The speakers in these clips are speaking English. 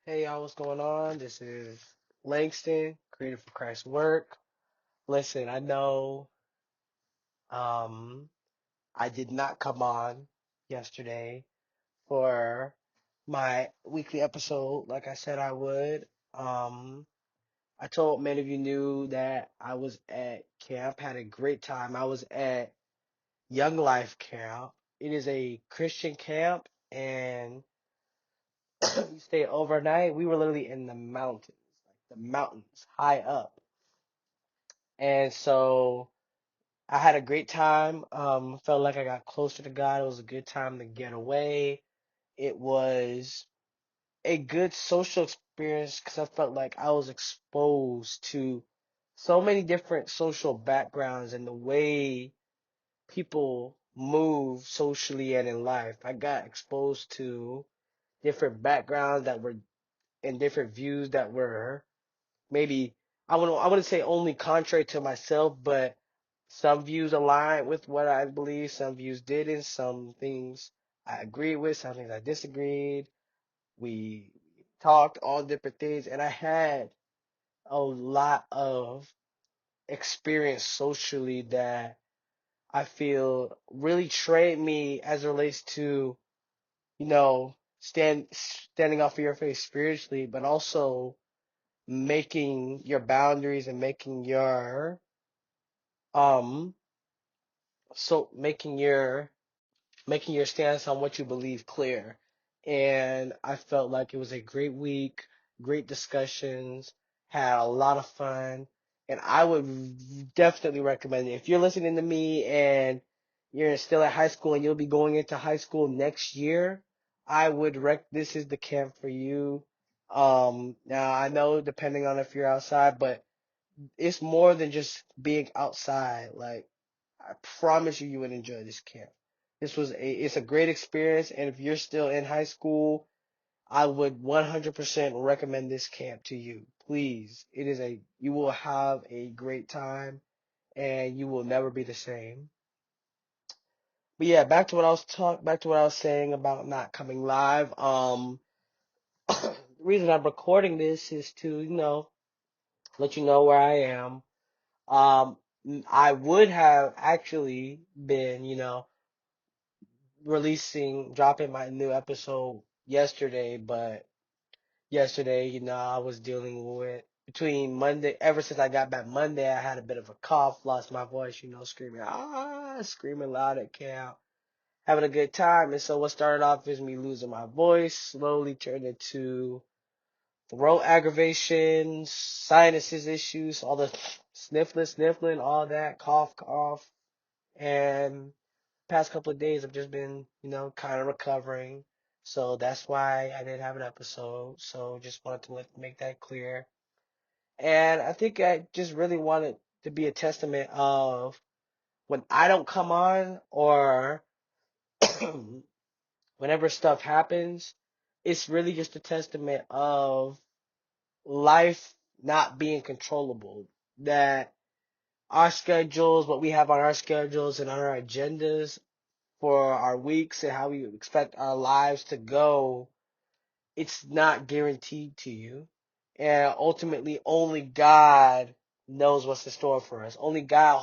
Hey y'all, what's going on? This is Langston, Creative for Christ's Work. Listen, I know um I did not come on yesterday for my weekly episode like I said I would. Um I told many of you knew that I was at camp, had a great time. I was at Young Life Camp. It is a Christian camp and we stayed overnight. We were literally in the mountains high up. And so I had a great time. Felt like I got closer to God. It was a good time to get away. It was a good social experience because I felt like I was exposed to so many different social backgrounds and the way people move socially and in life. I got exposed to different backgrounds that were and different views that were maybe I wouldn't say only contrary to myself, but some views align with what I believe, some views didn't, some things I agreed with, some things I disagreed. We talked all different things, and I had a lot of experience socially that I feel really trained me as it relates to, standing up for your faith spiritually, but also making your boundaries and um making your stance on what you believe clear. And I felt like it was a great week, great discussions, had a lot of fun, and I would definitely recommend it. If you're listening to me and you're still at high school and you'll be going into high school next year, I would this is the camp for you. Now I know depending on if you're outside, but it's more than just being outside. Like I promise you, you would enjoy this camp. It's a great experience, and if you're still in high school, I would 100% recommend this camp to you. Please, you will have a great time, and you will never be the same. But yeah, back to what I was saying about not coming live. The reason I'm recording this is to, let you know where I am. Um, I would have actually been, dropping my new episode yesterday, but yesterday, I was dealing with between Monday, ever since I got back Monday, I had a bit of a cough, lost my voice, screaming loud at camp, having a good time. And so what started off as me losing my voice slowly turned into throat aggravations, sinuses issues, all the sniffling, all that, cough. And past couple of days I've just been, kind of recovering. So that's why I didn't have an episode. So just wanted to make that clear. And I think I just really wanted to be a testament of when I don't come on or whenever stuff happens, it's really just a testament of life not being controllable. That our schedules, what we have on our schedules and on our agendas for our weeks and how we expect our lives to go, it's not guaranteed to you. And ultimately, only God knows what's in store for us. Only God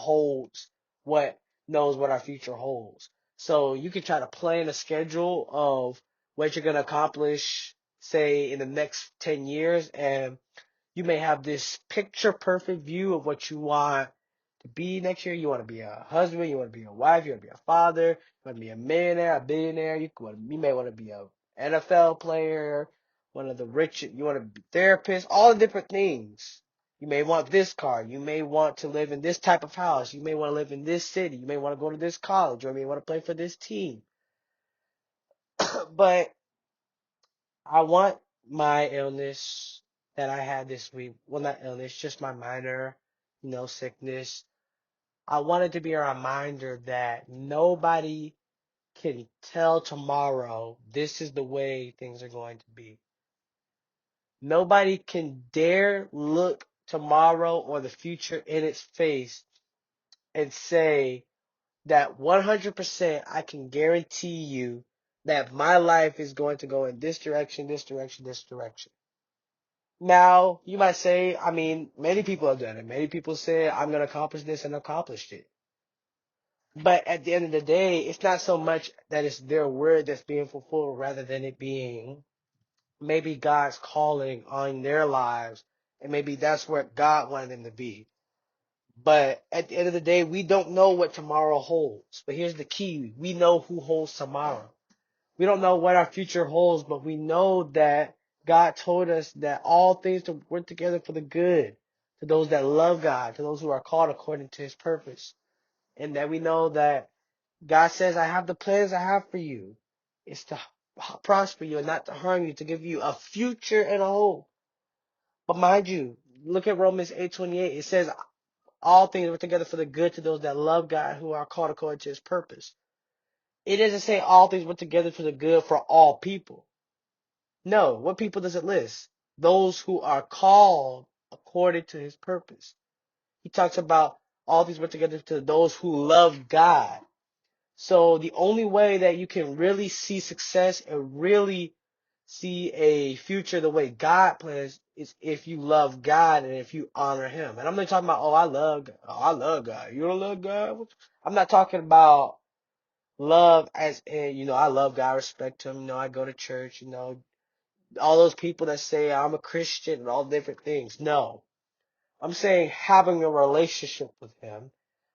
what knows what our future holds. So you can try to plan a schedule of what you're going to accomplish, say, in the next 10 years, and you may have this picture perfect view of what you want to be next year. You want to be a husband, you want to be a wife, you want to be a father, you want to be a millionaire, a billionaire. You may want to be a NFL player, one of the rich. You want to be a therapist, all the different things. You may want this car. You may want to live in this type of house. You may want to live in this city. You may want to go to this college, or you may want to play for this team. But I want my illness that I had this week, well, not illness, just my minor, sickness. I want it to be a reminder that nobody can tell tomorrow this is the way things are going to be. Nobody can dare look tomorrow or the future in its face and say that 100% I can guarantee you that my life is going to go in this direction, this direction, this direction. Now, you might say, I mean, many people have done it. Many people say, I'm going to accomplish this and accomplished it. But at the end of the day, it's not so much that it's their word that's being fulfilled rather than it being maybe God's calling on their lives. And maybe that's where God wanted them to be. But at the end of the day, we don't know what tomorrow holds. But here's the key. We know who holds tomorrow. We don't know what our future holds, but we know that God told us that all things to work together for the good to those that love God, to those who are called according to his purpose. And that we know that God says, I have the plans I have for you. It's to prosper you and not to harm you, to give you a future and a hope. But mind you, look at Romans 8:28. It says all things work together for the good to those that love God, who are called according to his purpose. It doesn't say all things work together for the good for all people. No, what people does it list? Those who are called according to his purpose. He talks about all things work together to those who love God. So the only way that you can really see success and really see a future the way God plans is if you love God and if you honor him. And I'm not talking about, I love God. You don't love God? I'm not talking about love as in, I love God, I respect him, I go to church, all those people that say I'm a Christian and all different things. No. I'm saying having a relationship with him.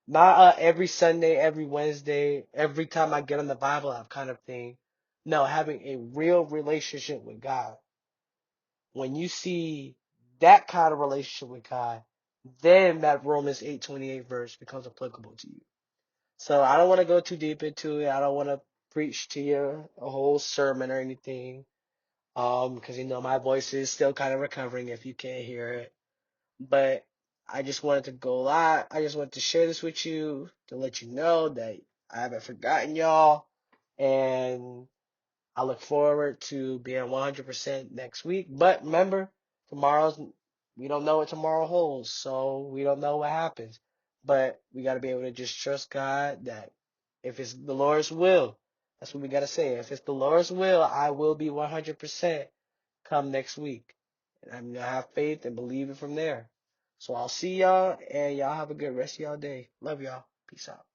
Not every Sunday, every Wednesday, every time I get on the Bible app kind of thing. No, having a real relationship with God. When you see that kind of relationship with God, then that Romans 8:28 verse becomes applicable to you. So I don't want to go too deep into it. I don't want to preach to you a whole sermon or anything. Because my voice is still kind of recovering if you can't hear it. But I just wanted to go live. I just wanted to share this with you to let you know that I haven't forgotten y'all. And I look forward to being 100% next week. But remember, we don't know what tomorrow holds. So we don't know what happens. But we got to be able to just trust God that if it's the Lord's will, that's what we got to say. If it's the Lord's will, I will be 100% come next week. And I'm going to have faith and believe it from there. So I'll see y'all, and y'all have a good rest of y'all day. Love y'all. Peace out.